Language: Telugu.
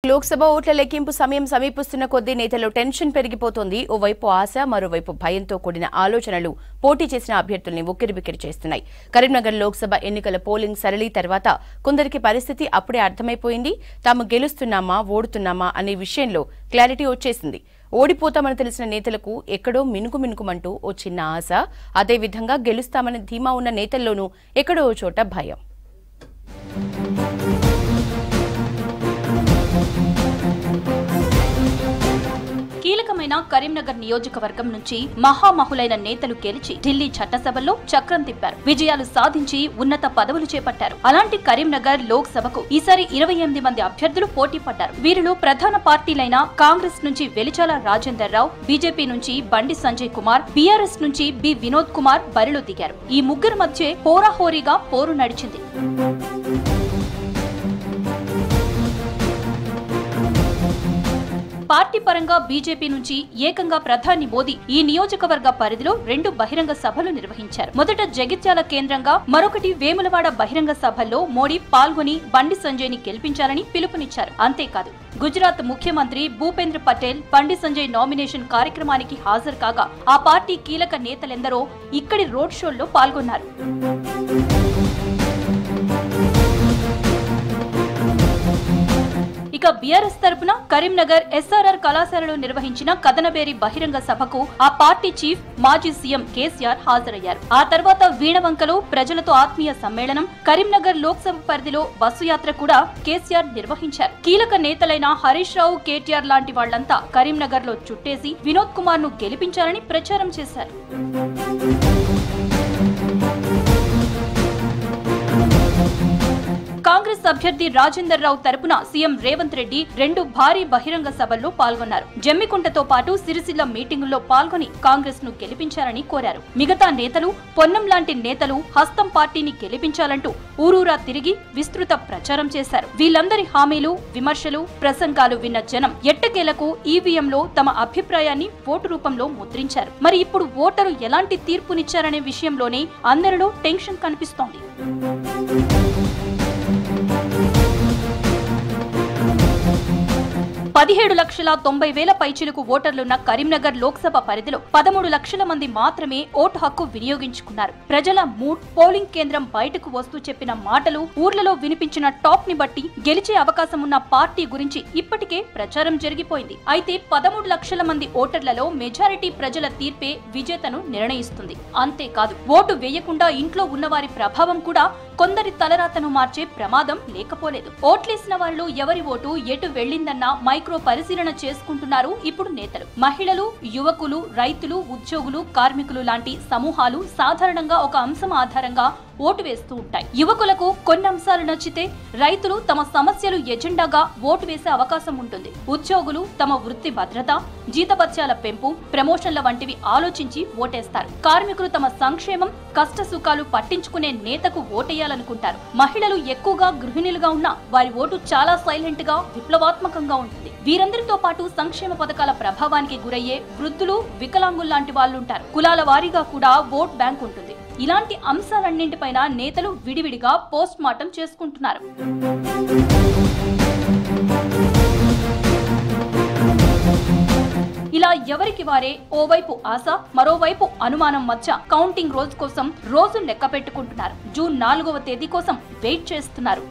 లోక్సభ ఓట్ల లెక్కింపు సమయం సమీపిస్తున్న కొద్దీ నేతల్లో టెన్షన్ పెరిగిపోతోంది. ఓవైపు ఆశ, మరోవైపు భయంతో కూడిన ఆలోచనలు పోటీ చేసిన అభ్యర్థుల్ని ఉక్కిరిబిక్కిరి చేస్తున్నాయి. కరీంనగర్ లోక్సభ ఎన్నికల పోలింగ్ సరళి తర్వాత కొందరికి పరిస్థితి అప్పుడే అర్థమైపోయింది. తాము గెలుస్తున్నామా, ఓడుతున్నామా అనే విషయంలో క్లారిటీ వచ్చేసింది. ఓడిపోతామని తెలిసిన నేతలకు ఎక్కడో మినుకుమంటూ ఓ చిన్న ఆశ, అదేవిధంగా గెలుస్తామని ధీమా ఉన్న నేతల్లోనూ ఎక్కడో ఓ చోట భయం. కీలకమైన కరీంనగర్ నియోజకవర్గం నుంచి మహామహులైన నేతలు గెలిచి ఢిల్లీ చట్టసభల్లో చక్రం తిప్పారు. విజయాలు సాధించి ఉన్నత పదవులు చేపట్టారు. అలాంటి కరీంనగర్ లోక్సభకు ఈసారి 28 మంది అభ్యర్థులు పోటీ పడ్డారు. వీరిలో ప్రధాన పార్టీలైన కాంగ్రెస్ నుంచి వెలిచాల రాజేందర్ రావు, బీజేపీ నుంచి బండి సంజయ్ కుమార్, బీఆర్ఎస్ నుంచి బి వినోద్ కుమార్ బరిలో దిగారు. ఈ ముగ్గురు మధ్య హోరాహోరీగా పోరు నడిచింది. పార్టీ పరంగా బీజేపీ నుంచి ఏకంగా ప్రధాని మోదీ ఈ నియోజకవర్గ పరిధిలో 2 బహిరంగ సభలు నిర్వహించారు. మొదట జగిత్యాల కేంద్రంగా, మరొకటి వేములవాడ బహిరంగ సభల్లో మోడీ పాల్గొని బండి సంజయ్ ని గెలిపించాలని పిలుపునిచ్చారు. అంతేకాదు, గుజరాత్ ముఖ్యమంత్రి భూపేంద్ర పటేల్ బండి సంజయ్ నామినేషన్ కార్యక్రమానికి హాజరు కాగా ఆ పార్టీ కీలక నేతలెందరో ఇక్కడి రోడ్ షోల్లో పాల్గొన్నారు. ఇక బీఆర్ఎస్ తరపున కరీంనగర్ ఎస్ఆర్ఆర్ కళాశాలలో నిర్వహించిన కదనబేరి బహిరంగ సభకు ఆ పార్టీ చీఫ్ మాజీ సీఎం కేసీఆర్ హాజరయ్యారు. ఆ తర్వాత వీణవంకలో ప్రజలతో ఆత్మీయ సమ్మేళనం, కరీంనగర్ లోక్సభ పరిధిలో బస్సు యాత్ర కూడా కేసీఆర్ నిర్వహించారు. కీలక నేతలైన హరీష్ రావు, కేటీఆర్ లాంటి వాళ్లంతా కరీంనగర్ లో చుట్టేసి వినోద్ కుమార్ ను గెలిపించాలని ప్రచారం చేశారు. కాంగ్రెస్ అభ్యర్థి రాజేందర్ రావు తరపున సీఎం రేవంత్ రెడ్డి 2 భారీ బహిరంగ సభల్లో పాల్గొన్నారు. జమ్మికుంటతో పాటు సిరిసిల్ల మీటింగుల్లో పాల్గొని కాంగ్రెస్ ను గెలిపించాలని కోరారు. మిగతా నేతలు, పొన్నం లాంటి నేతలు హస్తం పార్టీని గెలిపించాలంటూ ఊరూరా తిరిగి విస్తృత ప్రచారం చేశారు. వీళ్ళందరి హామీలు, విమర్శలు, ప్రసంగాలు విన్న జనం ఎట్టకేలకు ఈవీఎంలో తమ అభిప్రాయాన్ని ఓటు రూపంలో ముద్రించారు. మరి ఇప్పుడు ఓటరు ఎలాంటి తీర్పునిచ్చారనే విషయంలోనే అందరిలో టెన్షన్ కనిపిస్తోంది. 17,90,000 పైచిలకు ఓటర్లున్న కరీంనగర్ లోక్సభ పరిధిలో 13 లక్షల మంది మాత్రమే ఓటు హక్కు వినియోగించుకున్నారు. ప్రజల మూడ్, పోలింగ్ కేంద్రం బయటకు వస్తూ చెప్పిన మాటలు, ఊర్లలో వినిపించిన టాక్ ని బట్టి గెలిచే అవకాశం ఉన్న పార్టీ గురించి ఇప్పటికే ప్రచారం జరిగిపోయింది. అయితే 13 లక్షల మంది ఓటర్లలో మెజారిటీ ప్రజల తీర్పే విజేతను నిర్ణయిస్తుంది. అంతేకాదు, ఓటు వేయకుండా ఇంట్లో ఉన్నవారి ప్రభావం కూడా కొందరి తలరాతను మార్చే ప్రమాదం లేకపోలేదు. ఓట్లేసిన వారిలో ఎవరి ఓటు ఎటు వెళ్లిందన్న మైక్రో పరిశీలన చేసుకుంటున్నారు ఇప్పుడు నేతలు. మహిళలు, యువకులు, రైతులు, ఉద్యోగులు, కార్మికులు లాంటి సమూహాలు సాధారణంగా ఒక అంశం ఆధారంగా ఓటు వేస్తూ ఉంటాయి. యువకులకు కొన్ని అంశాలు నచ్చితే రైతులు తమ సమస్యలు ఎజెండాగా ఓటు వేసే అవకాశం ఉంటుంది. ఉద్యోగులు తమ వృత్తి భద్రత, జీతభత్యాల పెంపు, ప్రమోషన్ల వంటివి ఆలోచించి ఓటేస్తారు. కార్మికులు తమ సంక్షేమం, కష్ట సుఖాలు పట్టించుకునే నేతకు ఓటేయాలనుకుంటారు. మహిళలు ఎక్కువగా గృహిణులుగా ఉన్న వారి ఓటు చాలా సైలెంట్ గా, విప్లవాత్మకంగా ఉంటుంది. వీరందరితో పాటు సంక్షేమ పథకాల ప్రభావానికి గురయ్యే వృద్ధులు, వికలాంగులు లాంటి వాళ్ళుంటారు. కులాల వారీగా కూడా ఓట్ బ్యాంక్ ఉంటుంది. ఇలాంటి అంశాలన్నింటిపైన నేతలు విడివిడిగా పోస్ట్ మార్టం చేసుకుంటున్నారు. ఇలా ఎవరికి వారే ఓవైపు ఆశ, మరోవైపు అనుమానం మధ్య కౌంటింగ్ రోజు కోసం రోజు లెక్క పెట్టుకుంటున్నారు. జూన్ 4వ తేదీ కోసం వెయిట్ చేస్తున్నారు.